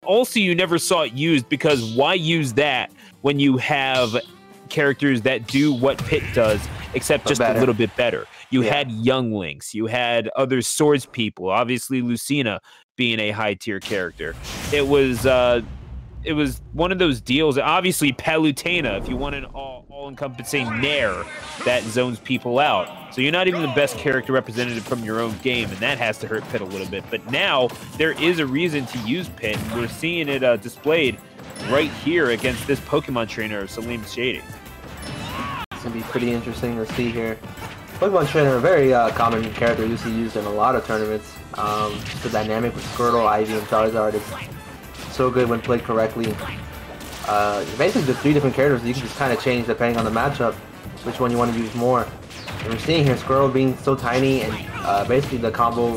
also you never saw it used, because why use that when you have characters that do what Pit does, except just a little bit better? You had younglings, you had other swords people, obviously Lucina being a high tier character. It was one of those deals. Obviously Palutena, if you want an all-encompassing nair that zones people out. So you're not even the best character representative from your own game, and that has to hurt Pit a little bit. But now there is a reason to use Pit. We're seeing it displayed right here against this Pokemon trainer, Saleem Shady. It's going to be pretty interesting to see here. Pokemon trainer, a very common character usually used in a lot of tournaments. The dynamic with Squirtle, Ivy, and Charizard is so good when played correctly. Basically the 3 different characters you can just kind of change depending on the matchup, which one you want to use more. And we're seeing here Squirtle being so tiny and basically the combo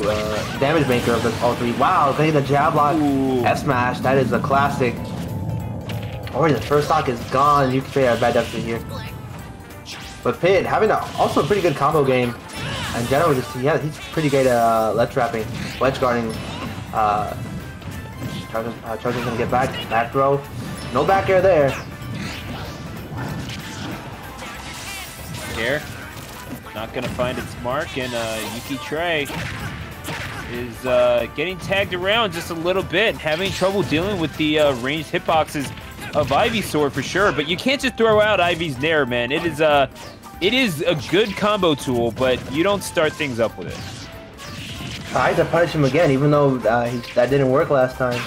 damage maker of all 3. Wow, they the jab lock, F smash, that is a classic. Already the first stock is gone. YukiTrey had a bad deficit here. But Pit having also a pretty good combo game. In general, he's pretty great at ledge trapping, wedge guarding. Charizard's gonna get back throw. No back air there. Here, not gonna find its mark, and YukiTrey is getting tagged around just a little bit, having trouble dealing with the ranged hitboxes of Ivysaur for sure. But you can't just throw out Ivy's Nair, man. It is a good combo tool, but you don't start things up with it. Tried to punish him again, even though that didn't work last time.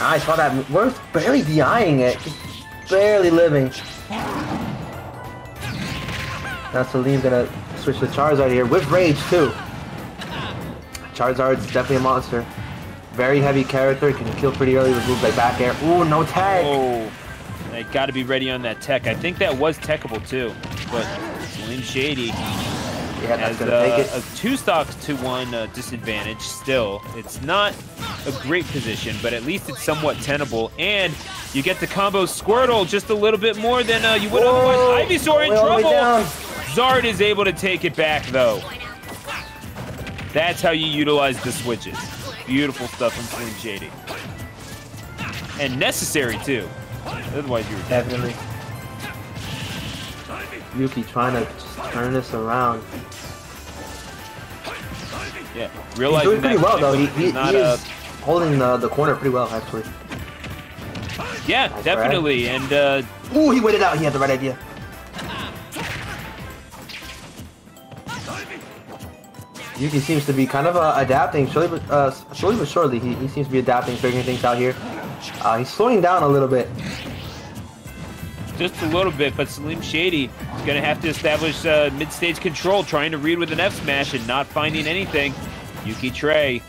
I saw that. We're barely DIing it, just barely living. Now Saleem's gonna switch to Charizard here with Rage too. Charizard's definitely a monster. Very heavy character, can kill pretty early with moves like back air. Ooh, no tag! Oh, they gotta be ready on that tech. I think that was techable too, but Saleem Shady has a 2 stocks to 1 disadvantage still. It's not a great position, but at least it's somewhat tenable, and you get the combo Squirtle just a little bit more than you would otherwise. Ivysaur in trouble! Zard is able to take it back though. That's how you utilize the switches. Beautiful stuff from Saleem Shady. And necessary too. Otherwise you were dead. Definitely. Yuki trying to just turn this around. Yeah, realizing he's doing pretty well though. He is holding the corner pretty well actually. Yeah, nice, definitely. Brad. And ooh, he waited out. He had the right idea. Yuki seems to be kind of adapting. Slowly but surely, he seems to be adapting, figuring things out here. He's slowing down a little bit. Just a little bit, but Saleem Shady is going to have to establish mid-stage control, trying to read with an F-smash and not finding anything. YukiTrey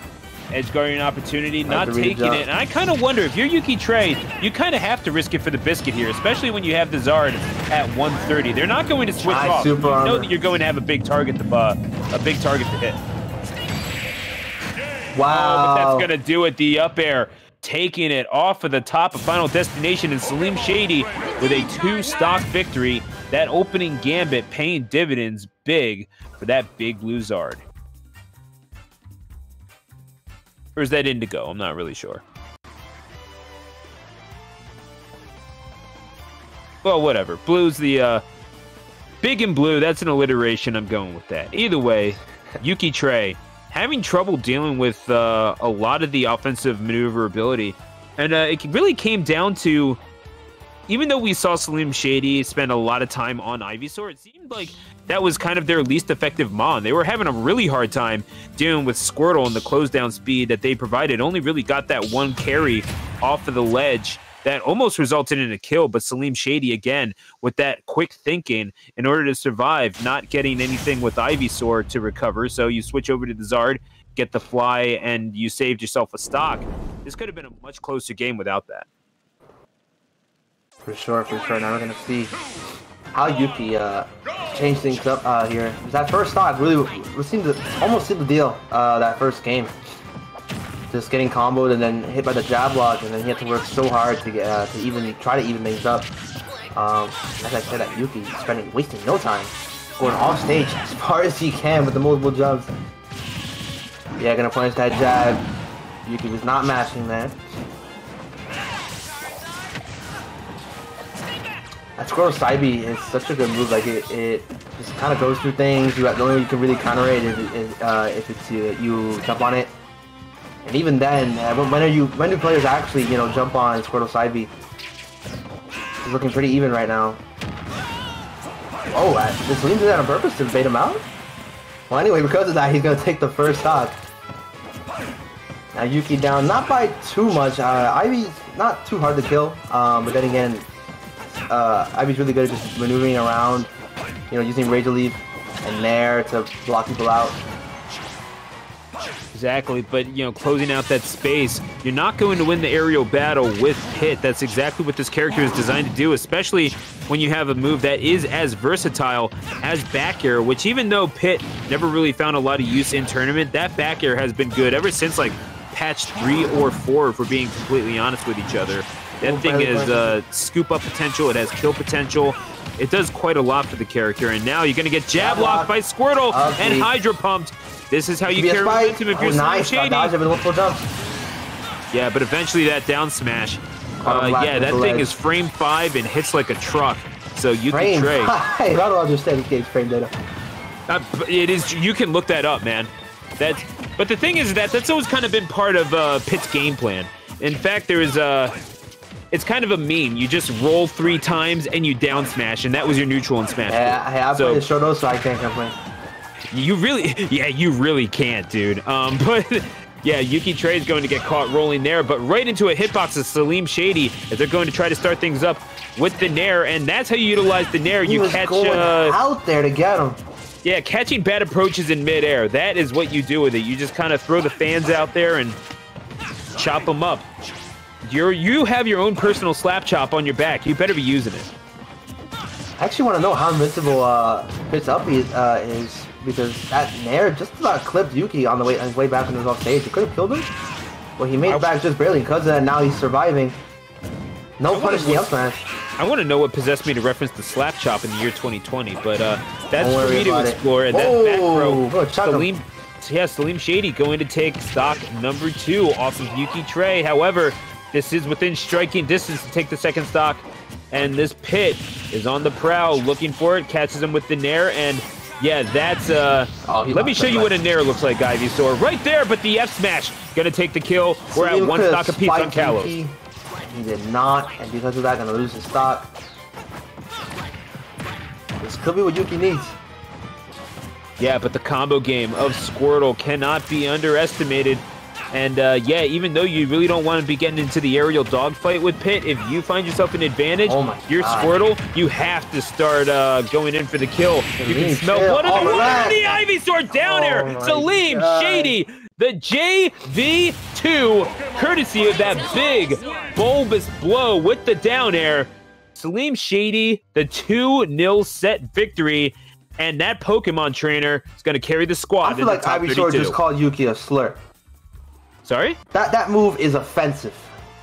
edge guarding opportunity, not taking it. And I kind of wonder, if you're YukiTrey, you kind of have to risk it for the biscuit here, especially when you have the Zard at 130. They're not going to switch off. You know that you're going to have a big target to hit. Wow. Oh, but that's going to do it. The up air, taking it off of the top of Final Destination, and Saleem Shady with a 2-stock victory. That opening gambit paying dividends big for that big blue Zard. Or is that Indigo? I'm not really sure. Well, whatever. Blue's the big and blue. That's an alliteration. I'm going with that. Either way, YukiTrey having trouble dealing with a lot of the offensive maneuverability. And it really came down to, even though we saw Saleem Shady spend a lot of time on Ivysaur, it seemed like that was kind of their least effective mon. They were having a really hard time dealing with Squirtle, and the close down speed that they provided only really got that 1 carry off of the ledge that almost resulted in a kill. But Saleem Shady, again, with that quick thinking, in order to survive, not getting anything with Ivysaur to recover. So you switch over to the Zard, get the fly, and you saved yourself a stock. This could have been a much closer game without that. For sure, for sure. Now we're going to see how Yuki changed things up here. That first stock really seemed to almost seal the deal that first game. Just getting comboed and then hit by the jab block, and then he had to work so hard to get try to even things up. As I said, that Yuki wasting no time, going off stage as far as he can with the multiple jumps. Yeah, gonna punish that jab. Yuki was not mashing there. That Squirtle side B is such a good move. Like it just kind of goes through things. The only way you can really counter it is if it's you jump on it. And even then, when do players actually jump on Squirtle side B? He's looking pretty even right now. Oh, did Saleem do that on purpose to bait him out? Well, anyway, because of that, he's gonna take the first stock. Now Yuki down, not by too much. Ivy's not too hard to kill, but then again, Ivy's really good at just maneuvering around, using Razor Leaf and Nair to block people out. Exactly, but closing out that space, you're not going to win the aerial battle with Pit. That's exactly what this character is designed to do, especially when you have a move that is as versatile as back air, which even though Pit never really found a lot of use in tournament, that back air has been good ever since like patch 3 or 4, if we're being completely honest with each other. That thing has scoop up potential, it has kill potential. It does quite a lot for the character, and now you're going to get jab locked by Squirtle and Hydra pumped. This is how you carry momentum if you're Saleem Shady. Yeah, but eventually that down smash. Yeah, that thing is frame 5 and hits like a truck. So YukiTrey. I don't understand this game's frame data. It is. You can look that up, man. But the thing is that's always kind of been part of Pit's game plan. In fact, there is it's kind of a meme. You just roll 3 times and you down smash, and that was your neutral in Smash. Yeah, I played the Shoto, so I can't complain. You really can't, dude. But yeah, YukiTrey is going to get caught rolling there, but right into a hitbox of Saleem Shady as they're going to try to start things up with the Nair, and that's how you utilize the Nair. You catch out there to get him. Yeah, catching bad approaches in midair. That is what you do with it. You just kind of throw the fans out there and chop them up. You have your own personal slap chop on your back. You better be using it. I actually want to know how invincible Pit's up is, because that Nair just about clipped Yuki on his way back when he was off stage. He could have killed him. Well, he made it back just barely because of that. Now he's surviving. No punishing up smash. I want to know what possessed me to reference the slap chop in the year 2020, but that's for me to explore. And that back row, Saleem Shady going to take stock number 2 off of YukiTrey. However, this is within striking distance to take the second stock, and this Pit is on the prowl looking for it, catches him with the Nair, and yeah, that's let me show you what a Nair looks like, Ivysaur. Right there, but the F smash gonna take the kill. We're at 1 stock apiece on Kalos. He did not, and because of that, gonna lose his stock. This could be what Yuki needs. Yeah, but the combo game of Squirtle cannot be underestimated. And yeah, even though you really don't want to be getting into the aerial dogfight with Pit, if you find yourself an advantage, you're Squirtle, you have to start going in for the kill. You can smell blood on the Ivysaur down air. Saleem Shady, the JV2, courtesy of that big bulbous blow with the down air. Saleem Shady, the 2-0 set victory. And that Pokemon trainer is going to carry the squad. I feel like Ivysaur just called Yuki a slur. Sorry? That move is offensive.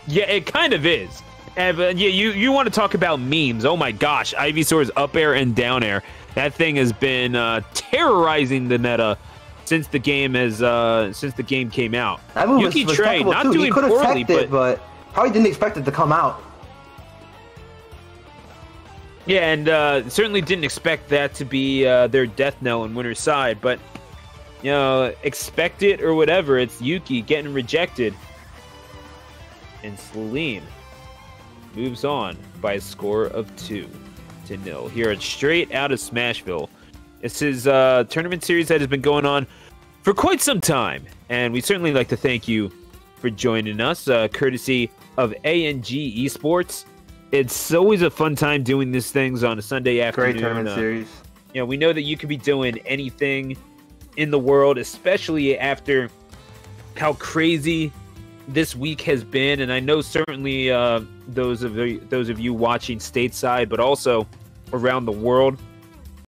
Yeah, it kind of is. And yeah, you want to talk about memes? Oh my gosh, Ivysaur's up air and down air. That thing has been terrorizing the meta since the game came out. That move YukiTrey not too. doing poorly, but probably didn't expect it to come out. Yeah, and certainly didn't expect that to be their death knell in winner's side, but expect it or whatever. It's Yuki getting rejected. And Saleem moves on by a score of 2-0 here at Straight Outta Smashville. This is a tournament series that has been going on for quite some time, and we certainly like to thank you for joining us, courtesy of ANG Esports. It's always a fun time doing these things on a Sunday afternoon. Great tournament series. We know that you could be doing anything in the world, especially after how crazy this week has been, and I know certainly those of you watching stateside, but also around the world,